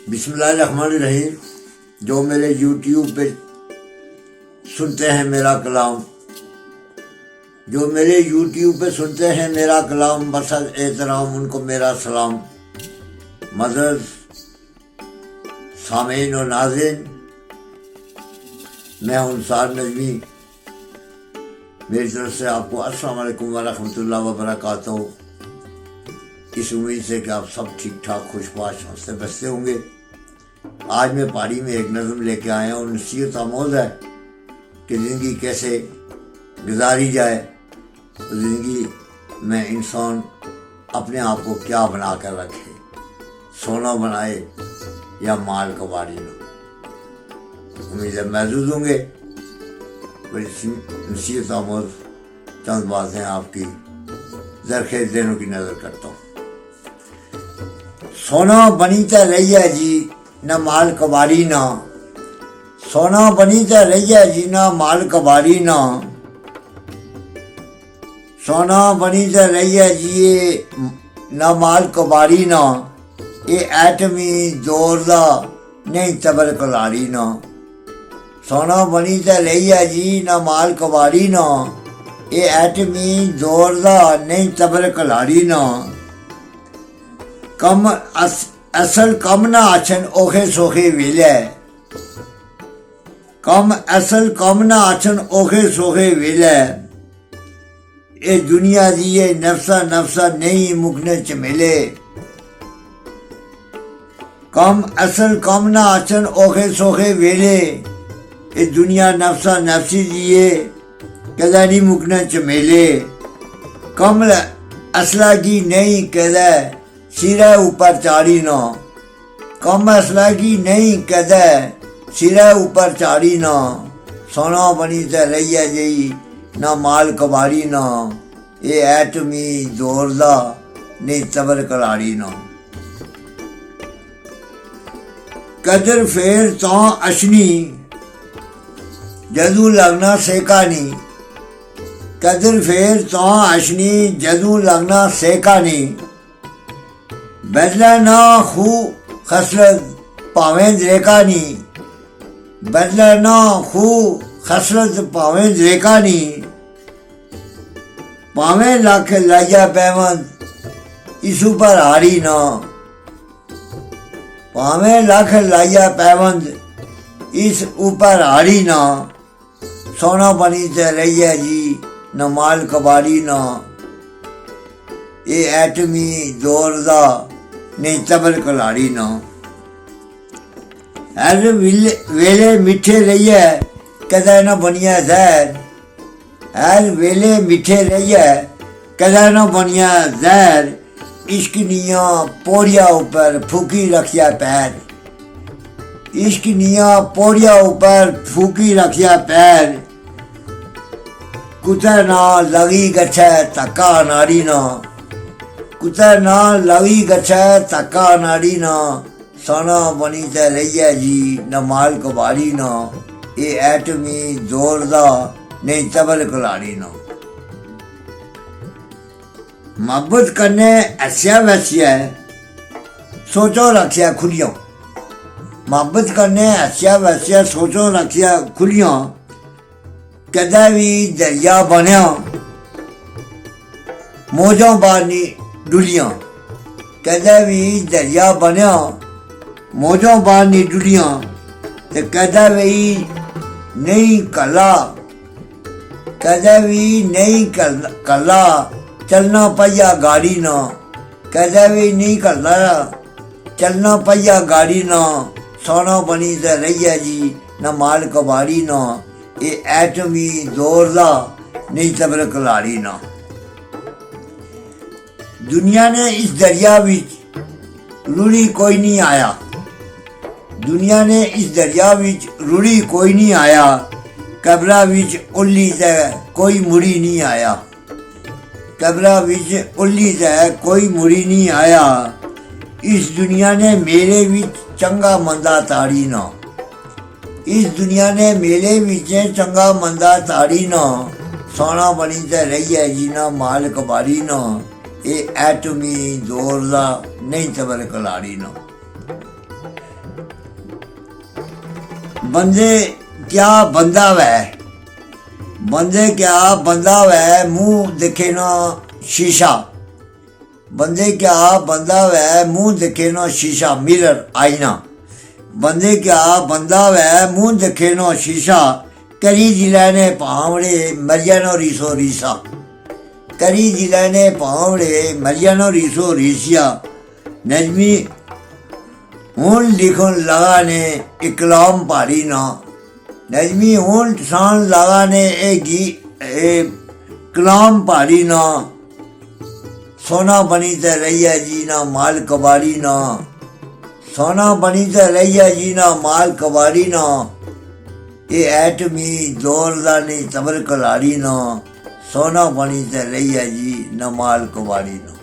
بسم اللہ الرحمن الرحیم۔ جو میرے یوٹیوب پہ سنتے ہیں میرا کلام، جو میرے یوٹیوب پہ سنتے ہیں میرا کلام، بسد احترام ان کو میرا سلام۔ معزز سامعین و ناظرین، میں انصار نجمی، میری طرف سے آپ کو السلام علیکم ورحمۃ اللہ وبرکاتہ۔ اس امید سے کہ آپ سب ٹھیک ٹھاک، خوش باش، ہنستے بستے ہوں گے۔ آج میں پہاڑی میں ایک نظم لے کے آیا ہوں، نصیحت آموز ہے کہ زندگی کیسے گزاری جائے، زندگی میں انسان اپنے آپ کو کیا بنا کر رکھے، سونا بنائے یا مال کباڑی نہ۔ امید ہے محظوظ ہوں گے۔ بڑی نصیحت آموز چند باتیں آپ کی زرخیز ذہنوں کی نظر کرتا ہوں۔ سونا بنی تے رہی ہے جی نہ مال کباری نہ، سونا بنی تے رہی ہے جی نہ مال کباری نہ، سونا بنی تے رہی ہے جی نہ مال کباری نہ، یہ ایٹمی دور دا نہیں تبر کلاری نہ، سونا بنی تے رہی ہے جی نہ مال کباری نہ، یہ ایٹمی دور دا نہیں تبر کلاری نہ، کم اصل کم نہ آچھن اوکھے سوکھے ویلے، کم اصل کم نہ آچھن اوکھے سوکھے ویلے، اے دنیا دیئے نفسا نفسا نہیں مکنے چمیلے، کم اصل کم نہ آچھن اوکھے سوکھے ویلے، اے دنیا نفسا نفسی دیئے کدہ نہیں مکنے چمیلے، کم اصلہ کی نہیں کدہ سیرہ اوپر چاڑی نہ، کم اصلہ کی نہیں کدہ سیرہ اوپر چاڑی نہ، سونا بنی تے رہی ہے جی نہ مال کباری نہ، یہ ایٹمی دور دا نہیں تبر کلاری نہ، قدر فیر تاں اشنی جدو لگنا سیکا نہیں، قدر فیر تاں اشنی جدو لگنا سیکا نہیں، بدلہ نہ خو خسرت پاویں دریکا نہیں، بدلہ نہ خو خسرت پاویں دریکا نہیں، پاویں لاکھ لائیا پیوند اسو پر ہاری نہ، پاویں لاکھ لائیا پیوند اس اوپر ہاری نہ، سونا بنی تے رہی ہے جی نہ مال کباری نہ، یہ ایٹمی دور دا نہیں تبر کلاری نہ، ہر ویلے میٹھے رہیے کدہ نہ بنیا زہر، ہر ویلے میٹھے رہیے کدہ نہ بنیا زہر، عشق نیاں پوڑیا اوپر پھوکی رکھیا پیر، عشق نیاں پوڑیا اوپر پھوکی رکھیا پیر، کتے نہ لگی گچھے تکا ناری نہ، کتے نہ لگی گچھے تکا ناری نہ، سونا بنی تے رہی ہے جی نہ مال کباری نہ، یہ ایٹمی دور دا نہیں تبر کلاری نہ، محبت کرنے ایسیا ویسیا ہے سوچو رکھیا کھلیاں، محبت کرنے ایسیا ویسیا سوچو رکھیا کھلیاں، کدہ بھی دریا بنیا موجوں بارنی ڈولیاں، کدہ بھی دریا بنیا موجوں بارنی ڈولیاں، تے کدہ بھی نہیں کلا، کدہ بھی نہیں کلا چلنا پیا گاڑی نہ، کدہ بھی نہیں کلا چلنا پیا گاڑی نہ، سونا بنی تے رہی ہے جی نہ مال کباری نہ، یہ ایٹمی دور دا نہیں تبر کلاری نہ، دنیا نے اس دریا وچ رڑی کوئی نہیں آیا، دنیا نے اس دریا وچ رڑی کوئی نہیں آیا، قبرہ وچ الی تے کوئی مڑی نہیں آیا، قبرہ وچ الی تے کوئی مڑی نہیں آیا، اس دنیا نے میرے وچ چنگا مندہ تاڑی نہ، اس دنیا نے میرے وچ چنگا مندہ تاڑی نہ، سونا بنی تے رہی ہے جی نہ مال کباری نہ، یہ ایٹمی دور دا نہیں تبر کلاری نہ، बंदे क्या बंदा वै, बंदे क्या बंदा वै, मुंह दिखे ना शीशा। बंदे क्या बंदा वै, मुंह दिखे ना शीशा, मिरर आईना। बंदे क्या बंदा वै, मुंह दिखे ना शीशा, करी जिले ने भावड़े मरिया नो रीसो रीसा। करी जिले ने भावड़े मरिया नो रीसो रीसिया। नजमी हुण लिखन लगा ने इकलाम भारी ना। नजमी हुण ठान लगा ने कलाम भारी ना। सोना बनी ते रहिया जी ना माल कबाड़ी ना। सोना बनी ते रहिया जी ना माल कबाड़ी ना। ये ऐटमी दौर दा नहीं तबर कलाड़ी ना। सोना बनी ते रहिया जी ना माल कबाड़ी ना।